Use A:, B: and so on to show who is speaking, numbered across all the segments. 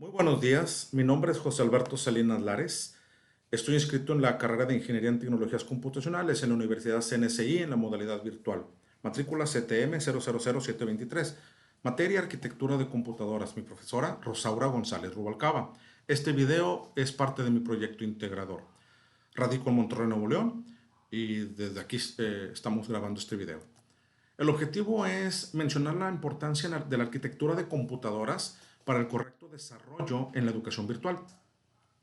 A: Muy buenos días, mi nombre es José Alberto Salinas Lares. Estoy inscrito en la carrera de Ingeniería en Tecnologías Computacionales en la Universidad CNSI en la modalidad virtual. Matrícula CTM 000723. Materia Arquitectura de Computadoras. Mi profesora Rosaura González Rubalcaba. Este video es parte de mi proyecto integrador. Radico en Monterrey, Nuevo León, y desde aquí estamos grabando este video. El objetivo es mencionar la importancia de la arquitectura de computadoras para el correcto desarrollo en la educación virtual.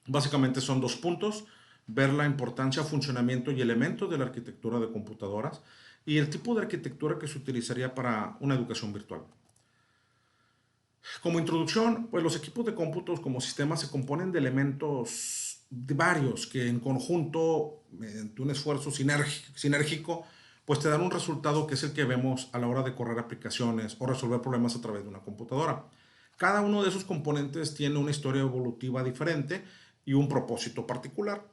A: Básicamente son dos puntos: ver la importancia, funcionamiento y elementos de la arquitectura de computadoras y el tipo de arquitectura que se utilizaría para una educación virtual. Como introducción, pues los equipos de cómputos como sistemas se componen de elementos varios que en conjunto, mediante un esfuerzo sinérgico, pues te dan un resultado que es el que vemos a la hora de correr aplicaciones o resolver problemas a través de una computadora. Cada uno de esos componentes tiene una historia evolutiva diferente y un propósito particular.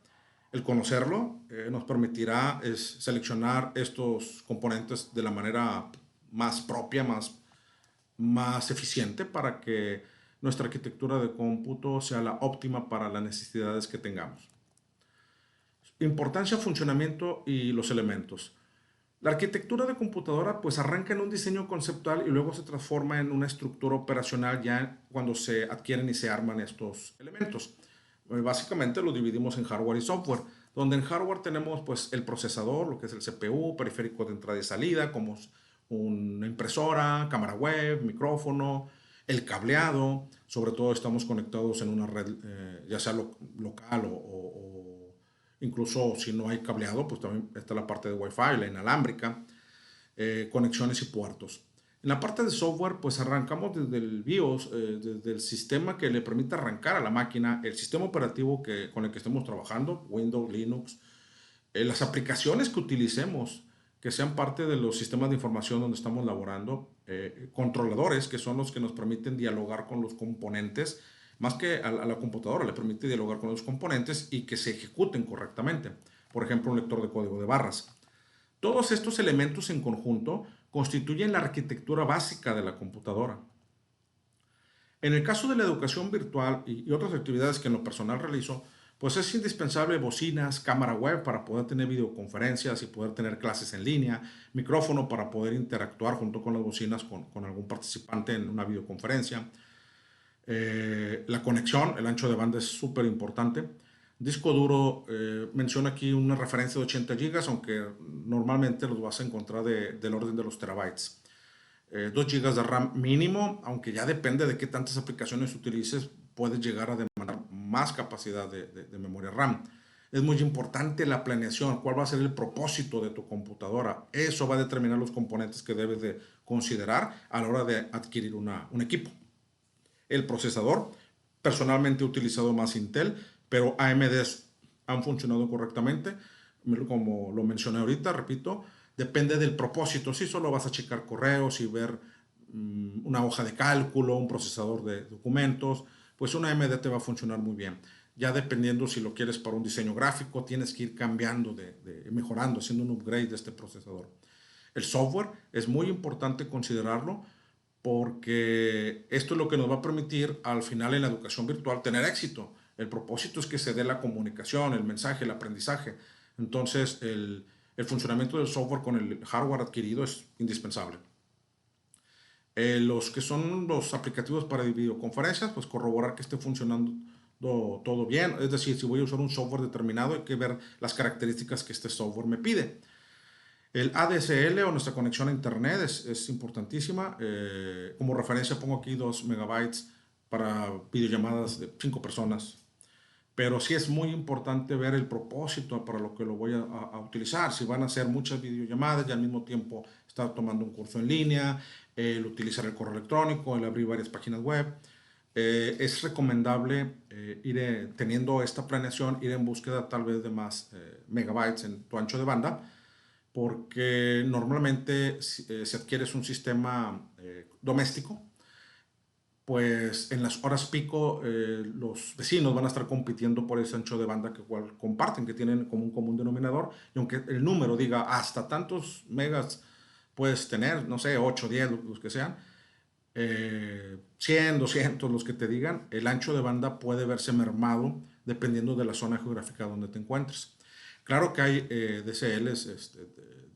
A: El conocerlo nos permitirá seleccionar estos componentes de la manera más propia, más eficiente para que nuestra arquitectura de cómputo sea la óptima para las necesidades que tengamos. Importancia, funcionamiento y los elementos. La arquitectura de computadora pues arranca en un diseño conceptual y luego se transforma en una estructura operacional ya cuando se adquieren y se arman estos elementos. Básicamente lo dividimos en hardware y software, donde en hardware tenemos pues el procesador, lo que es el CPU, periférico de entrada y salida, como una impresora, cámara web, micrófono, el cableado. Sobre todo estamos conectados en una red ya sea local o incluso si no hay cableado, pues también está la parte de Wi-Fi, la inalámbrica, conexiones y puertos. En la parte de software, pues arrancamos desde el BIOS, desde el sistema que le permite arrancar a la máquina, el sistema operativo con el que estemos trabajando, Windows, Linux, las aplicaciones que utilicemos, que sean parte de los sistemas de información donde estamos laborando, controladores, que son los que nos permiten dialogar con los componentes, más que a la computadora, le permite dialogar con los componentes y que se ejecuten correctamente. Por ejemplo, un lector de código de barras. Todos estos elementos en conjunto constituyen la arquitectura básica de la computadora. En el caso de la educación virtual y otras actividades que en lo personal realizo, pues es indispensable bocinas, cámara web para poder tener videoconferencias y poder tener clases en línea, micrófono para poder interactuar junto con las bocinas con algún participante en una videoconferencia. La conexión, el ancho de banda es súper importante. Disco duro, menciona aquí una referencia de 80 gigas, aunque normalmente los vas a encontrar del orden de los terabytes. 2 GB de RAM mínimo, aunque ya depende de qué tantas aplicaciones utilices, puedes llegar a demandar más capacidad de memoria RAM. Es muy importante la planeación, cuál va a ser el propósito de tu computadora. Eso va a determinar los componentes que debes de considerar a la hora de adquirir un equipo. El procesador, personalmente he utilizado más Intel, pero AMD han funcionado correctamente. Como lo mencioné ahorita, repito, depende del propósito. Si solo vas a checar correos y ver una hoja de cálculo, un procesador de documentos, pues una AMD te va a funcionar muy bien. Ya dependiendo si lo quieres para un diseño gráfico, tienes que ir cambiando, mejorando, haciendo un upgrade de este procesador. El software es muy importante considerarlo porque esto es lo que nos va a permitir al final en la educación virtual tener éxito. El propósito es que se dé la comunicación, el mensaje, el aprendizaje. Entonces, el funcionamiento del software con el hardware adquirido es indispensable. Los que son los aplicativos para videoconferencias, pues corroborar que esté funcionando todo bien. Es decir, si voy a usar un software determinado, hay que ver las características que este software me pide. El ADSL o nuestra conexión a internet es importantísima. Como referencia pongo aquí 2 megabytes para videollamadas de 5 personas. Pero sí es muy importante ver el propósito para lo que lo voy a utilizar. Si van a hacer muchas videollamadas y al mismo tiempo estar tomando un curso en línea, el utilizar el correo electrónico, el abrir varias páginas web. Es recomendable ir teniendo esta planeación, ir en búsqueda tal vez de más megabytes en tu ancho de banda, porque normalmente si adquieres un sistema doméstico, pues en las horas pico los vecinos van a estar compitiendo por ese ancho de banda que igual comparten, que tienen como un común denominador, y aunque el número diga hasta tantos megas puedes tener, no sé, 8, 10, los que sean, 100, 200, los que te digan, el ancho de banda puede verse mermado dependiendo de la zona geográfica donde te encuentres. Claro que hay DSLs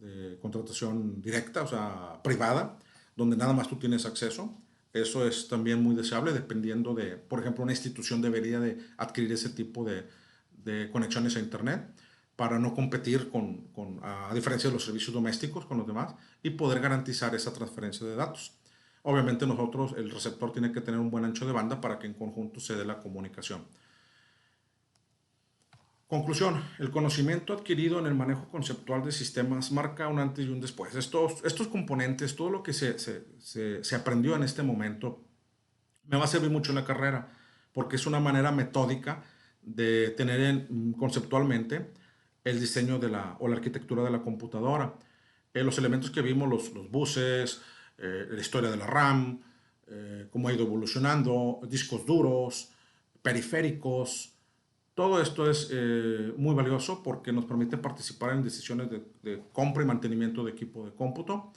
A: de contratación directa, o sea, privada, donde nada más tú tienes acceso. Eso es también muy deseable dependiendo de, por ejemplo, una institución debería de adquirir ese tipo de conexiones a Internet para no competir a diferencia de los servicios domésticos con los demás y poder garantizar esa transferencia de datos. Obviamente nosotros, el receptor tiene que tener un buen ancho de banda para que en conjunto se dé la comunicación. Conclusión, el conocimiento adquirido en el manejo conceptual de sistemas marca un antes y un después. Estos componentes, todo lo que se aprendió en este momento, me va a servir mucho en la carrera, porque es una manera metódica de tener conceptualmente el diseño o la arquitectura de la computadora. Los elementos que vimos, los buses, la historia de la RAM, cómo ha ido evolucionando, discos duros, periféricos, todo esto es muy valioso porque nos permite participar en decisiones de compra y mantenimiento de equipo de cómputo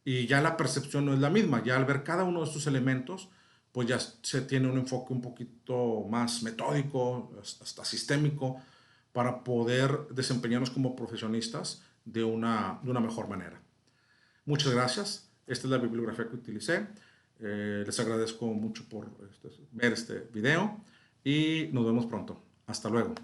A: y ya la percepción no es la misma. Ya al ver cada uno de estos elementos, pues ya se tiene un enfoque un poquito más metódico, hasta sistémico, para poder desempeñarnos como profesionistas de una mejor manera. Muchas gracias. Esta es la bibliografía que utilicé. Les agradezco mucho por ver este video y nos vemos pronto. Hasta luego.